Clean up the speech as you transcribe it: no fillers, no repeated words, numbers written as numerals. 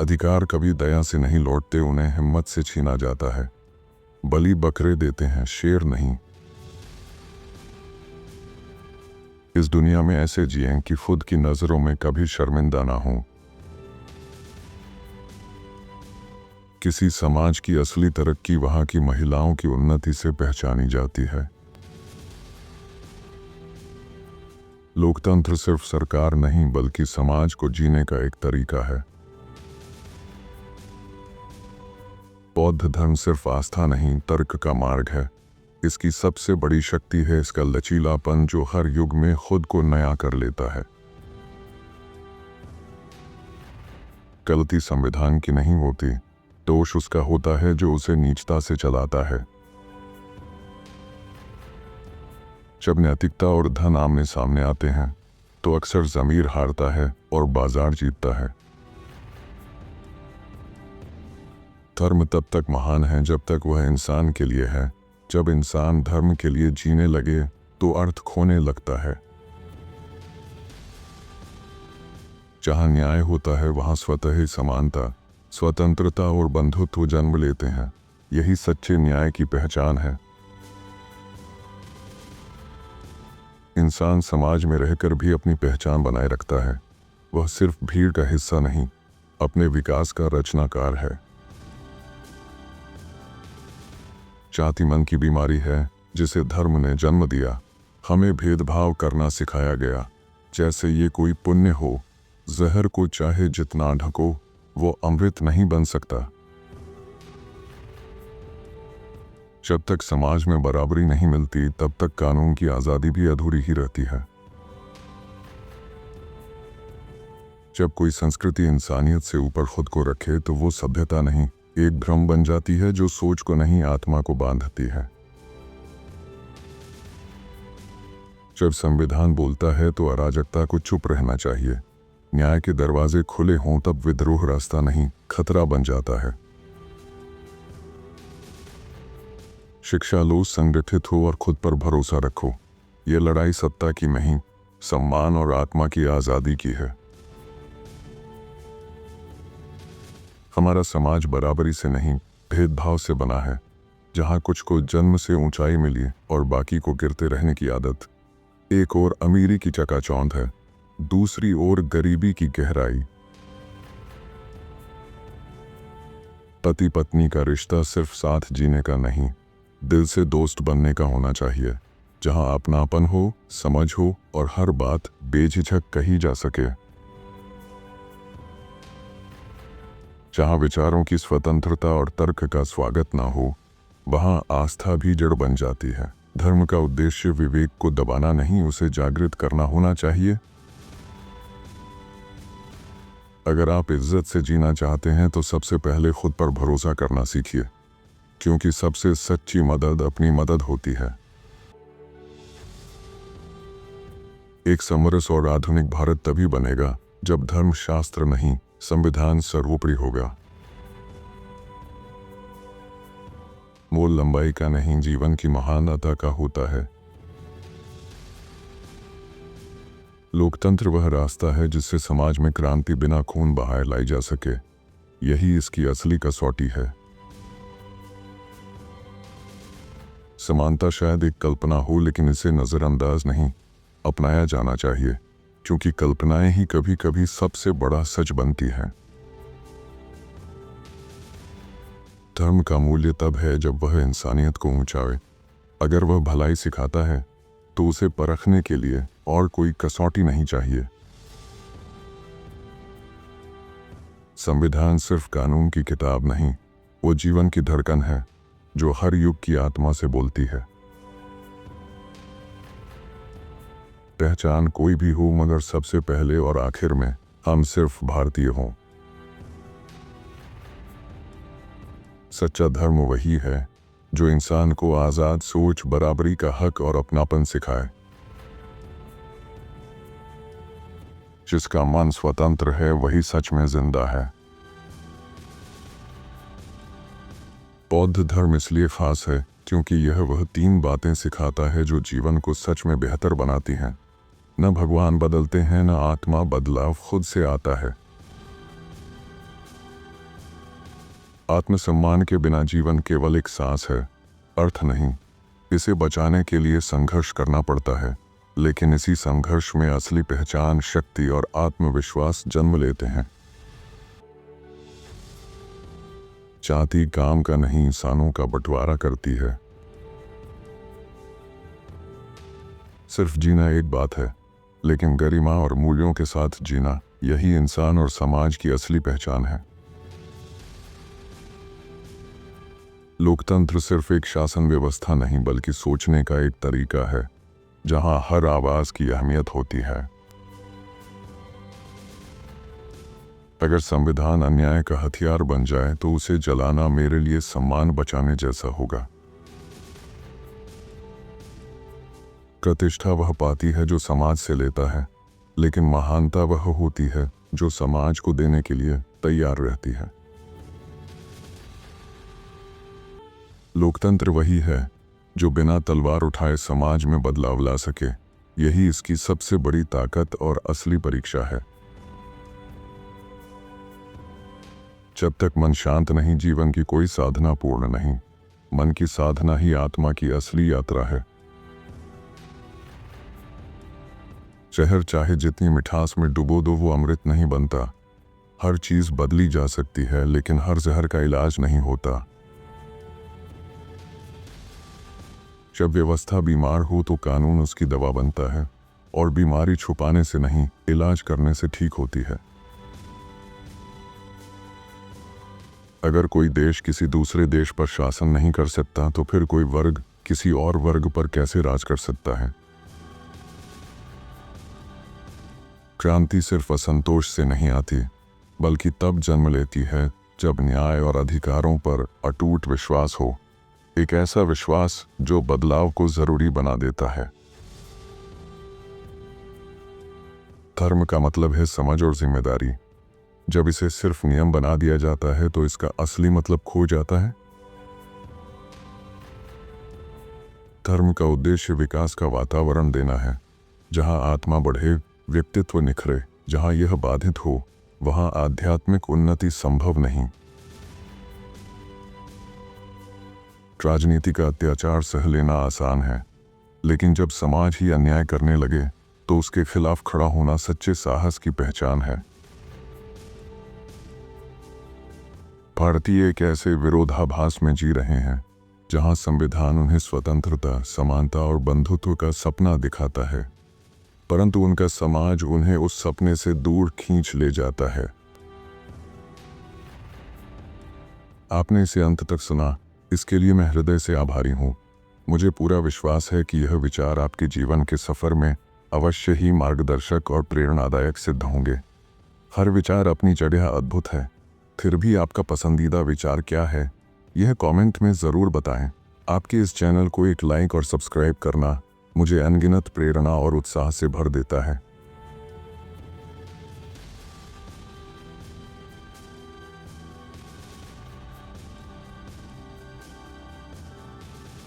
अधिकार कभी दया से नहीं लौटते, उन्हें हिम्मत से छीना जाता है। बलि बकरे देते हैं, शेर नहीं। इस दुनिया में ऐसे जिएं कि खुद की नजरों में कभी शर्मिंदा ना हो। किसी समाज की असली तरक्की वहां की महिलाओं की उन्नति से पहचानी जाती है। लोकतंत्र सिर्फ सरकार नहीं बल्कि समाज को जीने का एक तरीका है। बौद्ध धर्म सिर्फ आस्था नहीं, तर्क का मार्ग है। इसकी सबसे बड़ी शक्ति है इसका लचीलापन, जो हर युग में खुद को नया कर लेता है। गलती संविधान की नहीं होती, दोष उसका होता है जो उसे नीचता से चलाता है। जब नैतिकता और धन आमने सामने आते हैं तो अक्सर ज़मीर हारता है और बाजार जीतता है। धर्म तब तक महान है जब तक वह इंसान के लिए है। जब इंसान धर्म के लिए जीने लगे तो अर्थ खोने लगता है। जहां न्याय होता है वहां स्वतः ही समानता, स्वतंत्रता और बंधुत्व जन्म लेते हैं। यही सच्चे न्याय की पहचान है। इंसान समाज में रहकर भी अपनी पहचान बनाए रखता है। वह सिर्फ भीड़ का हिस्सा नहीं, अपने विकास का रचनाकार है। जाति मन की बीमारी है जिसे धर्म ने जन्म दिया। हमें भेदभाव करना सिखाया गया, जैसे ये कोई पुण्य हो। जहर को चाहे जितना ढको वो अमृत नहीं बन सकता। जब तक समाज में बराबरी नहीं मिलती तब तक कानून की आज़ादी भी अधूरी ही रहती है। जब कोई संस्कृति इंसानियत से ऊपर खुद को रखे तो वो सभ्यता नहीं, एक भ्रम बन जाती है जो सोच को नहीं आत्मा को बांधती है। जब संविधान बोलता है तो अराजकता को चुप रहना चाहिए। न्याय के दरवाजे खुले हों तब विद्रोह रास्ता नहीं, खतरा बन जाता है। शिक्षा लो, संगठित हो और खुद पर भरोसा रखो। ये लड़ाई सत्ता की नहीं, सम्मान और आत्मा की आज़ादी की है। हमारा समाज बराबरी से नहीं, भेदभाव से बना है। जहाँ कुछ को जन्म से ऊंचाई मिली और बाकी को गिरते रहने की आदत। एक ओर अमीरी की चकाचौंध है, दूसरी ओर गरीबी की गहराई। पति पत्नी का रिश्ता सिर्फ साथ जीने का नहीं, दिल से दोस्त बनने का होना चाहिए। जहां अपनापन हो, समझ हो और हर बात बेझिझक कही जा सके। जहां विचारों की स्वतंत्रता और तर्क का स्वागत ना हो, वहां आस्था भी जड़ बन जाती है। धर्म का उद्देश्य विवेक को दबाना नहीं, उसे जागृत करना होना चाहिए। अगर आप इज्जत से जीना चाहते हैं तो सबसे पहले खुद पर भरोसा करना सीखिए, क्योंकि सबसे सच्ची मदद अपनी मदद होती है। एक समरस और आधुनिक भारत तभी बनेगा जब धर्म शास्त्र नहीं, संविधान सर्वोपरि होगा। मोल लंबाई का नहीं, जीवन की महानता का होता है। लोकतंत्र वह रास्ता है जिससे समाज में क्रांति बिना खून बहाए लाई जा सके। यही इसकी असली कसौटी है। समानता शायद एक कल्पना हो, लेकिन इसे नजरअंदाज नहीं, अपनाया जाना चाहिए, क्योंकि कल्पनाएं ही कभी कभी सबसे बड़ा सच बनती हैं। धर्म का मूल्य तब है जब वह इंसानियत को ऊंचाए। अगर वह भलाई सिखाता है तो उसे परखने के लिए और कोई कसौटी नहीं चाहिए। संविधान सिर्फ कानून की किताब नहीं, वो जीवन की धड़कन है जो हर युग की आत्मा से बोलती है। पहचान कोई भी हो, मगर सबसे पहले और आखिर में हम सिर्फ भारतीय हों। सच्चा धर्म वही है जो इंसान को आज़ाद सोच, बराबरी का हक और अपनापन सिखाए। जिसका मन स्वतंत्र है वही सच में जिंदा है। बौद्ध धर्म इसलिए खास है क्योंकि यह वह 3 बातें सिखाता है जो जीवन को सच में बेहतर बनाती हैं। न भगवान बदलते हैं, न आत्मा, बदलाव खुद से आता है। आत्मसम्मान के बिना जीवन केवल एक सांस है, अर्थ नहीं। इसे बचाने के लिए संघर्ष करना पड़ता है, लेकिन इसी संघर्ष में असली पहचान, शक्ति और आत्मविश्वास जन्म लेते हैं। जाति काम का नहीं, इंसानों का बंटवारा करती है। सिर्फ जीना एक बात है, लेकिन गरिमा और मूल्यों के साथ जीना, यही इंसान और समाज की असली पहचान है। लोकतंत्र सिर्फ एक शासन व्यवस्था नहीं, बल्कि सोचने का एक तरीका है, जहां हर आवाज की अहमियत होती है। अगर संविधान अन्याय का हथियार बन जाए तो उसे जलाना मेरे लिए सम्मान बचाने जैसा होगा। प्रतिष्ठा वह पाती है जो समाज से लेता है, लेकिन महानता वह होती है जो समाज को देने के लिए तैयार रहती है। लोकतंत्र वही है जो बिना तलवार उठाए समाज में बदलाव ला सके। यही इसकी सबसे बड़ी ताकत और असली परीक्षा है। जब तक मन शांत नहीं, जीवन की कोई साधना पूर्ण नहीं। मन की साधना ही आत्मा की असली यात्रा है। शहर चाहे जितनी मिठास में डुबो दो, वो अमृत नहीं बनता। हर चीज बदली जा सकती है, लेकिन हर जहर का इलाज नहीं होता। जब व्यवस्था बीमार हो तो कानून उसकी दवा बनता है, और बीमारी छुपाने से नहीं, इलाज करने से ठीक होती है। अगर कोई देश किसी दूसरे देश पर शासन नहीं कर सकता, तो फिर कोई वर्ग किसी और वर्ग पर कैसे राज कर सकता है? क्रांति सिर्फ असंतोष से नहीं आती, बल्कि तब जन्म लेती है जब न्याय और अधिकारों पर अटूट विश्वास हो। एक ऐसा विश्वास जो बदलाव को जरूरी बना देता है। धर्म का मतलब है समझ और जिम्मेदारी। जब इसे सिर्फ नियम बना दिया जाता है तो इसका असली मतलब खो जाता है। धर्म का उद्देश्य विकास का वातावरण देना है, जहां आत्मा बढ़े, व्यक्तित्व निखरे। जहां यह बाधित हो, वहां आध्यात्मिक उन्नति संभव नहीं। राजनीति का अत्याचार सह लेना आसान है, लेकिन जब समाज ही अन्याय करने लगे तो उसके खिलाफ खड़ा होना सच्चे साहस की पहचान है। भारतीय एक ऐसे विरोधाभास में जी रहे हैं जहां संविधान उन्हें स्वतंत्रता, समानता और बंधुत्व का सपना दिखाता है, परंतु उनका समाज उन्हें उस सपने से दूर खींच ले जाता है। आपने इसे अंत तक सुना, इसके लिए मैं हृदय से आभारी हूँ। मुझे पूरा विश्वास है कि यह विचार आपके जीवन के सफर में अवश्य ही मार्गदर्शक और प्रेरणादायक सिद्ध होंगे। हर विचार अपनी जगह अद्भुत है। फिर भी आपका पसंदीदा विचार क्या है, यह कमेंट में ज़रूर बताएं। आपके इस चैनल को एक लाइक और सब्सक्राइब करना मुझे अनगिनत प्रेरणा और उत्साह से भर देता है।